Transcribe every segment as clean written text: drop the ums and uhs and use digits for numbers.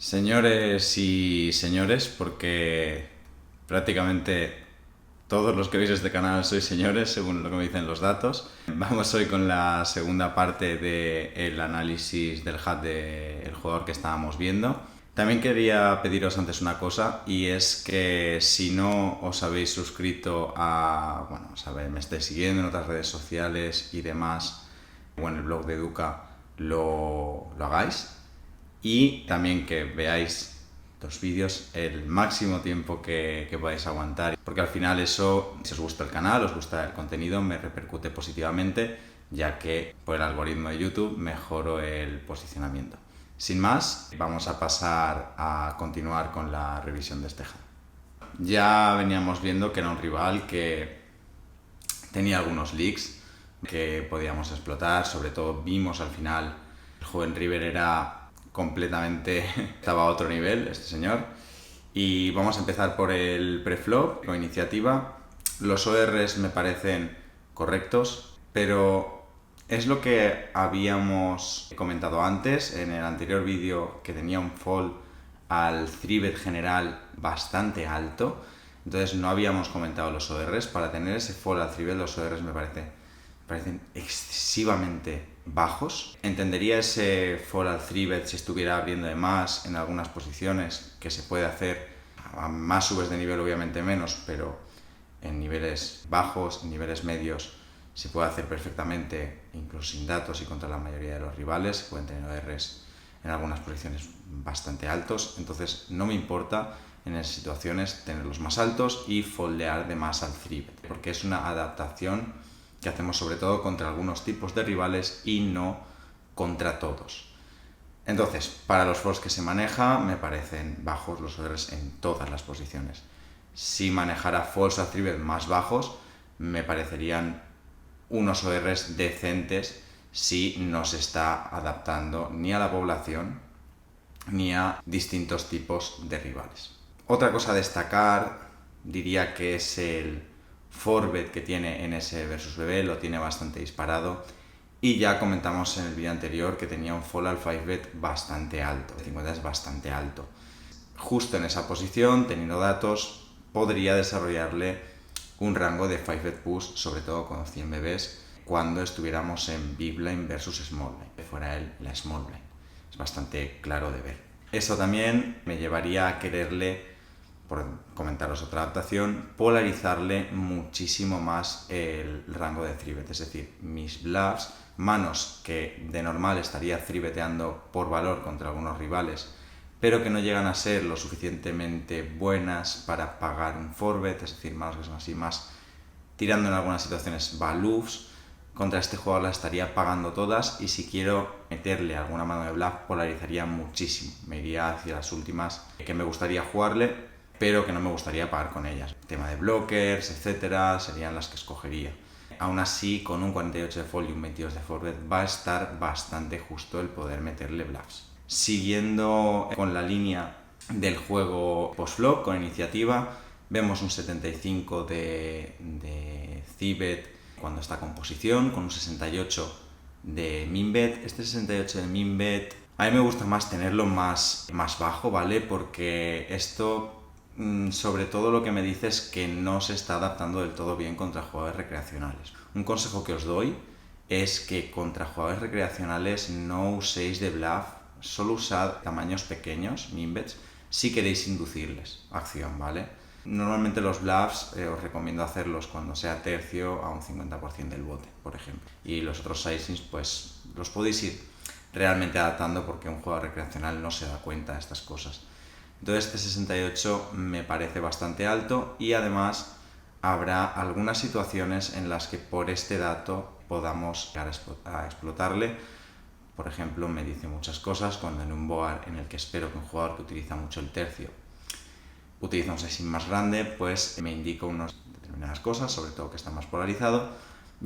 Señores y señores, porque prácticamente todos los que veis este canal sois señores, según lo que me dicen los datos. Vamos hoy con la segunda parte del análisis del HUD del jugador que estábamos viendo. También quería pediros antes una cosa, y es que si no os habéis suscrito me estáis siguiendo en otras redes sociales y demás, o en el blog de Educa, lo hagáis. Y también que veáis los vídeos el máximo tiempo que podáis aguantar, porque al final eso, si os gusta el canal, os gusta el contenido, me repercute positivamente, ya que por el algoritmo de YouTube mejoro el posicionamiento. Sin más, vamos a pasar a continuar con la revisión de este HUD. Ya veníamos viendo que era un rival que tenía algunos leaks que podíamos explotar, sobre todo vimos al final el joven River estaba a otro nivel este señor. Y vamos a empezar por el preflop con iniciativa. Los ORs me parecen correctos, pero es lo que habíamos comentado antes en el anterior vídeo, que tenía un fall al 3-bet general bastante alto. Entonces no habíamos comentado los ORs. Para tener ese fall al 3-bet, los ORs me parecen excesivamente bajos. Entendería ese fall al 3-bet si estuviera abriendo de más en algunas posiciones, que se puede hacer. A más subes de nivel obviamente menos, pero en niveles bajos, en niveles medios, se puede hacer perfectamente, incluso sin datos y contra la mayoría de los rivales. Pueden tener ORs en algunas posiciones bastante altos, entonces no me importa en esas situaciones tenerlos más altos y foldear de más al 3-bet, porque es una adaptación que hacemos sobre todo contra algunos tipos de rivales y no contra todos. Entonces, para los falls que se maneja, me parecen bajos los ORs en todas las posiciones. Si manejara falls a 3-bet más bajos, me parecerían unos ORs decentes si no se está adaptando ni a la población ni a distintos tipos de rivales. Otra cosa a destacar, diría que es el 4-bet que tiene NS versus BB, lo tiene bastante disparado, y ya comentamos en el vídeo anterior que tenía un fall al 5-bet bastante alto, el 50 es bastante alto. Justo en esa posición, teniendo datos, podría desarrollarle un rango de 5-bet push, sobre todo con 100 BBs, cuando estuviéramos en big blind versus small blind, que fuera la small blind. Es bastante claro de ver. Eso también me llevaría a quererle, por comentaros otra adaptación, polarizarle muchísimo más el rango de 3-bet, es decir, mis bluffs, manos que de normal estaría 3-beteando por valor contra algunos rivales, pero que no llegan a ser lo suficientemente buenas para pagar un 4-bet, es decir, manos que son así más tirando en algunas situaciones bluffs. Contra este jugador las estaría pagando todas, y si quiero meterle alguna mano de bluff, polarizaría muchísimo. Me iría hacia las últimas que me gustaría jugarle, pero que no me gustaría pagar con ellas. El tema de blockers, etcétera, serían las que escogería. Aún así, con un 48 de fall y un 22 de 4-bet, va a estar bastante justo el poder meterle bluffs. Siguiendo con la línea del juego post-flop, con iniciativa, vemos un 75 de c-bet cuando está con posición, con un 68 de min-bet. Este 68 de min-bet, a mí me gusta más tenerlo más bajo, ¿vale? Porque esto, sobre todo lo que me dice es que no se está adaptando del todo bien contra jugadores recreacionales. Un consejo que os doy es que contra jugadores recreacionales no uséis de bluff, solo usad tamaños pequeños, min-bets, si queréis inducirles acción, ¿vale? Normalmente los bluffs os recomiendo hacerlos cuando sea tercio a un 50% del bote, por ejemplo. Y los otros sizings pues los podéis ir realmente adaptando, porque un jugador recreacional no se da cuenta de estas cosas. Entonces este 68 me parece bastante alto, y además habrá algunas situaciones en las que por este dato podamos llegar a explotarle. Por ejemplo, me dice muchas cosas cuando en un board en el que espero que un jugador que utiliza mucho el tercio utiliza un sizing más grande, pues me indica unas determinadas cosas, sobre todo que está más polarizado,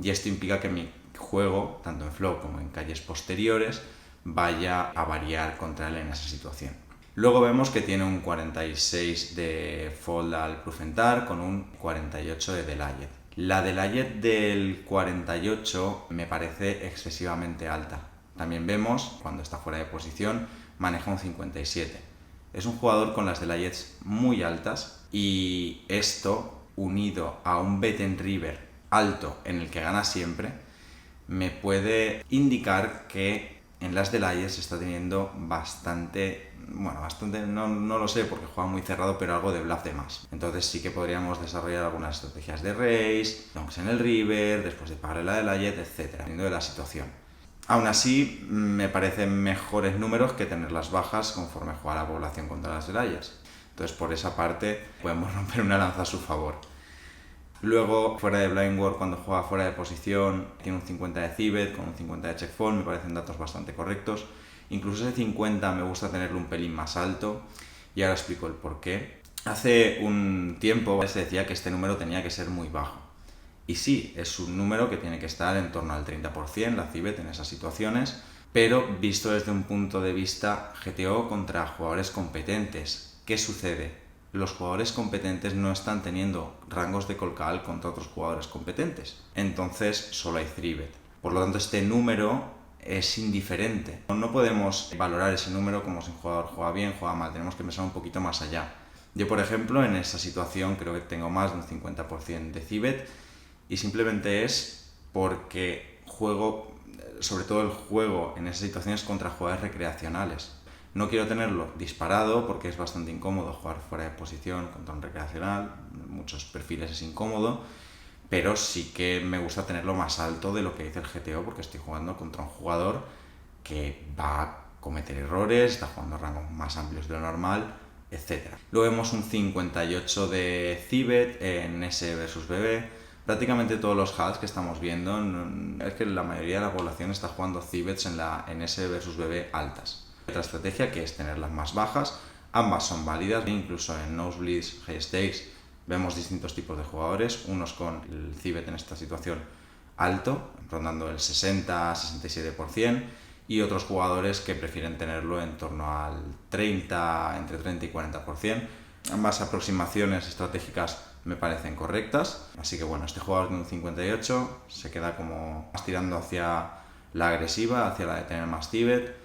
y esto implica que mi juego, tanto en flop como en calles posteriores, vaya a variar contra él en esa situación. Luego vemos que tiene un 46 de fold al proof and tar con un 48 de delayed. La delayed del 48 me parece excesivamente alta. También vemos, cuando está fuera de posición, maneja un 57. Es un jugador con las delayets muy altas y esto, unido a un bet en river alto en el que gana siempre, me puede indicar que en las delayets está teniendo bastante, no lo sé porque juega muy cerrado, pero algo de bluff de más. Entonces sí que podríamos desarrollar algunas estrategias de raise, donks en el river, después de pagarle la delayet, etc. Dependiendo de la situación. Aún así, me parecen mejores números que tener las bajas conforme juega la población contra las delayers. Entonces, por esa parte, podemos romper una lanza a su favor. Luego, fuera de Blind World, cuando juega fuera de posición, tiene un 50 de Cibet con un 50 de check fold, me parecen datos bastante correctos. Incluso ese 50 me gusta tenerlo un pelín más alto, y ahora explico el porqué. Hace un tiempo se decía que este número tenía que ser muy bajo. Y sí, es un número que tiene que estar en torno al 30%, la Cibet en esas situaciones, pero visto desde un punto de vista GTO contra jugadores competentes. ¿Qué sucede? Los jugadores competentes no están teniendo rangos de call call contra otros jugadores competentes. Entonces solo hay 3-bet. Por lo tanto, este número es indiferente. No podemos valorar ese número como si un jugador juega bien, juega mal. Tenemos que pensar un poquito más allá. Yo, por ejemplo, en esa situación creo que tengo más de un 50% de Cibet y simplemente es porque juego, sobre todo el juego en esas situaciones contra jugadores recreacionales. No quiero tenerlo disparado porque es bastante incómodo jugar fuera de posición contra un recreacional, en muchos perfiles es incómodo, pero sí que me gusta tenerlo más alto de lo que dice el GTO porque estoy jugando contra un jugador que va a cometer errores, está jugando rangos más amplios de lo normal, etc. Luego vemos un 58 de Cibet en S versus BB. Prácticamente todos los HUDs que estamos viendo, es que la mayoría de la población está jugando Cibets en S versus BB altas. Otra estrategia que es tenerlas más bajas, ambas son válidas, incluso en nosebleeds, high stakes, vemos distintos tipos de jugadores, unos con el Cibet en esta situación alto, rondando el 60-67%, y otros jugadores que prefieren tenerlo en torno al 30, entre 30 y 40%. Ambas aproximaciones estratégicas me parecen correctas, así que bueno, este jugador tiene un 58, se queda como más tirando hacia la agresiva, hacia la de tener más Cibet.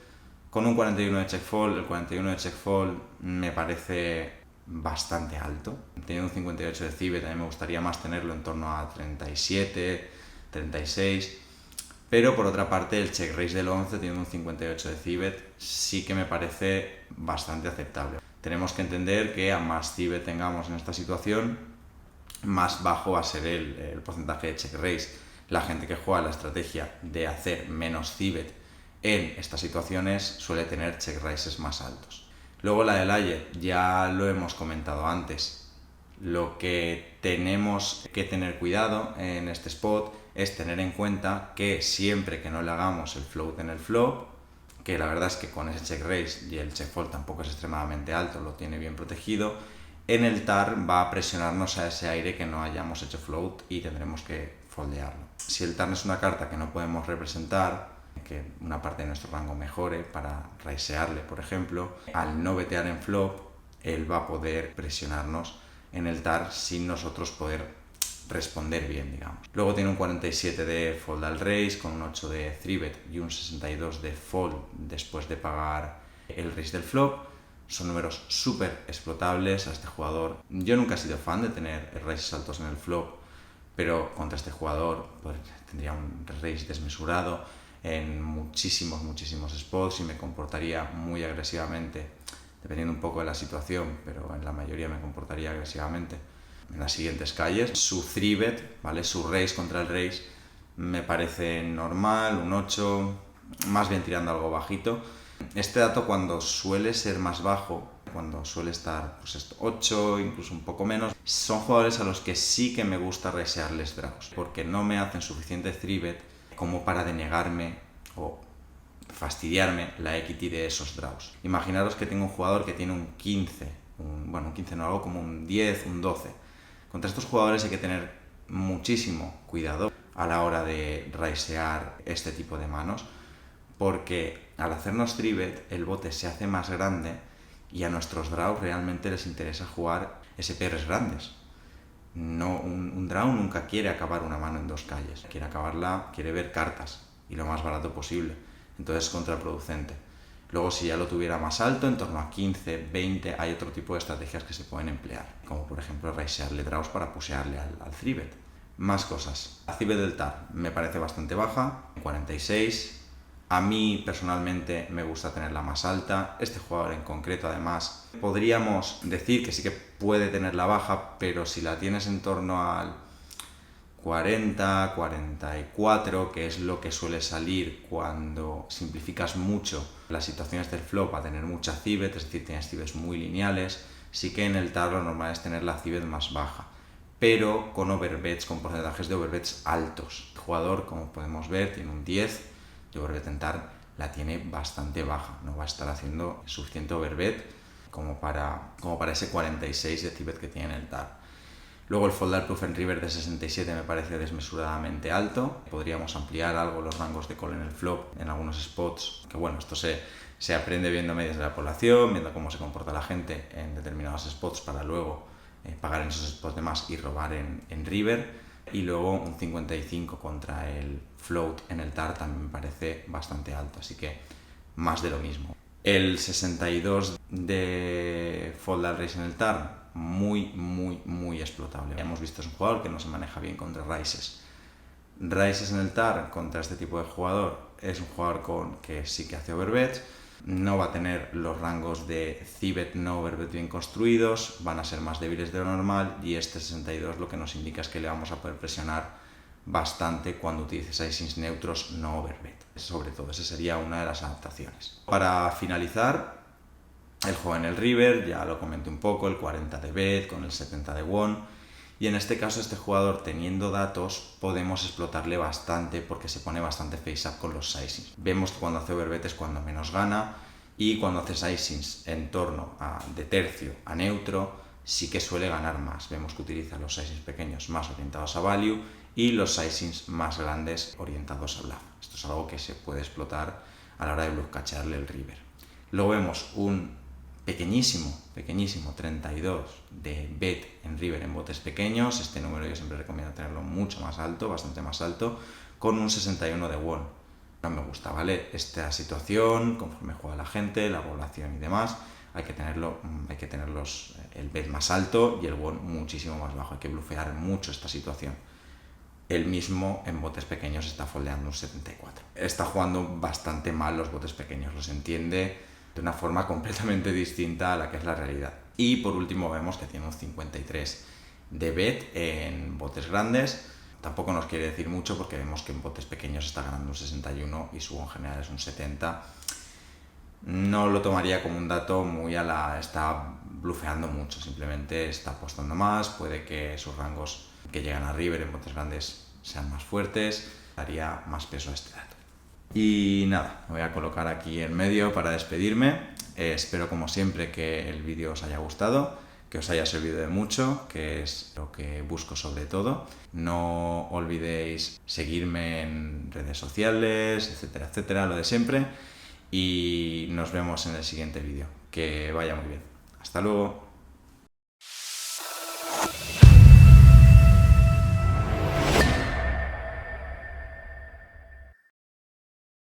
Con un 41 de check fold, el 41 de check fold me parece bastante alto. Teniendo un 58 de Cibet, también me gustaría más tenerlo en torno a 37, 36. Pero por otra parte, el check raise del 11, teniendo un 58 de Cibet, sí que me parece bastante aceptable. Tenemos que entender que a más Cibet tengamos en esta situación, más bajo va a ser el porcentaje de check raise. La gente que juega la estrategia de hacer menos Cibet en estas situaciones suele tener check raises más altos. Luego la de Layer, ya lo hemos comentado antes. Lo que tenemos que tener cuidado en este spot es tener en cuenta que siempre que no le hagamos el float en el flop, que la verdad es que con ese check raise y el check fold tampoco es extremadamente alto, lo tiene bien protegido, en el TAR va a presionarnos a ese aire que no hayamos hecho float y tendremos que foldearlo. Si el TAR es una carta que no podemos representar, que una parte de nuestro rango mejore para raisearle, por ejemplo, al no betear en flop, él va a poder presionarnos en el TAR sin nosotros poder responder bien, digamos. Luego tiene un 47 de fold al raise, con un 8 de 3-bet y un 62 de fold después de pagar el raise del flop. Son números súper explotables a este jugador. Yo nunca he sido fan de tener raises altos en el flop, pero contra este jugador pues, tendría un raise desmesurado en muchísimos spots y me comportaría muy agresivamente, dependiendo un poco de la situación, pero en la mayoría me comportaría agresivamente. En las siguientes calles, su 3-bet, ¿vale? Su raise contra el raise me parece normal, un 8, más bien tirando algo bajito. Este dato cuando suele ser más bajo, cuando suele estar pues 8, incluso un poco menos, son jugadores a los que sí que me gusta raisearles draws, porque no me hacen suficiente 3-bet como para denegarme o fastidiarme la equity de esos draws. Imaginaros que tengo un jugador que tiene un 15, un 15 no, algo como un 10, un 12. Contra estos jugadores hay que tener muchísimo cuidado a la hora de raisear este tipo de manos, porque al hacernos 3-bet el bote se hace más grande y a nuestros draws realmente les interesa jugar SPRs grandes. No, un draw nunca quiere acabar una mano en 2 calles, quiere acabarla, quiere ver cartas y lo más barato posible, entonces es contraproducente. Luego, si ya lo tuviera más alto, en torno a 15, 20, hay otro tipo de estrategias que se pueden emplear, como por ejemplo raisearle draws para pushearle al 3-bet. Más cosas. La CB del TAR me parece bastante baja, 46. A mí personalmente me gusta tenerla más alta. Este jugador en concreto, además, podríamos decir que sí que puede tenerla baja, pero si la tienes en torno al 40, 44, que es lo que suele salir cuando simplificas mucho las situaciones del flop a tener mucha cibet, es decir, tienes cibets muy lineales, sí que en el TAR lo normal es tener la cibet más baja, pero con overbets, con porcentajes de overbets altos. El jugador, como podemos ver, tiene un 10 de overbet en TAR, la tiene bastante baja, no va a estar haciendo suficiente overbet como para ese 46 de cibet que tiene en el TAR. Luego el foldar proof en river de 67 me parece desmesuradamente alto. Podríamos ampliar algo los rangos de call en el flop en algunos spots, que bueno, esto se aprende viendo medias de la población, viendo cómo se comporta la gente en determinados spots para luego pagar en esos spots de más y robar en river. Y luego un 55 contra el float en el TAR también me parece bastante alto, así que más de lo mismo. El 62 de foldar raise en el TAR, muy explotable. Hemos visto es un jugador que no se maneja bien contra raises. Raises en el TAR contra este tipo de jugador es un jugador que sí que hace overbets, no va a tener los rangos de cibet no overbet bien construidos, van a ser más débiles de lo normal, y este 62 lo que nos indica es que le vamos a poder presionar bastante cuando utilices sizings neutros no overbet. Sobre todo, esa sería una de las adaptaciones. Para finalizar, el juego en el river, ya lo comenté un poco, el 40 de bet con el 70 de won, y en este caso este jugador, teniendo datos, podemos explotarle bastante porque se pone bastante face up con los sizings. Vemos que cuando hace overbet es cuando menos gana, y cuando hace sizings en torno de tercio a neutro sí que suele ganar más. Vemos que utiliza los sizings pequeños más orientados a value y los sizings más grandes orientados a bluff. Esto es algo que se puede explotar a la hora de bluff catcharle el river. Luego vemos un pequeñísimo 32 de bet en river en botes pequeños. Este número yo siempre recomiendo tenerlo mucho más alto, bastante más alto, con un 61 de won. No me gusta, ¿vale? Esta situación, conforme juega la gente, la población y demás, hay que tenerlos el bet más alto y el won muchísimo más bajo. Hay que blufear mucho esta situación. Él mismo en botes pequeños está foldeando un 74. Está jugando bastante mal los botes pequeños, los entiende de una forma completamente distinta a la que es la realidad. Y por último vemos que tiene un 53 de bet en botes grandes. Tampoco nos quiere decir mucho porque vemos que en botes pequeños está ganando un 61 y su en general es un 70. No lo tomaría como un dato está blufeando mucho, simplemente está apostando más, puede que sus rangos que llegan a river en botes grandes sean más fuertes, daría más peso a este dato. Y nada, me voy a colocar aquí en medio para despedirme. Espero como siempre que el vídeo os haya gustado, que os haya servido de mucho, que es lo que busco sobre todo. No olvidéis seguirme en redes sociales, etcétera, lo de siempre. Y nos vemos en el siguiente vídeo. Que vaya muy bien. Hasta luego.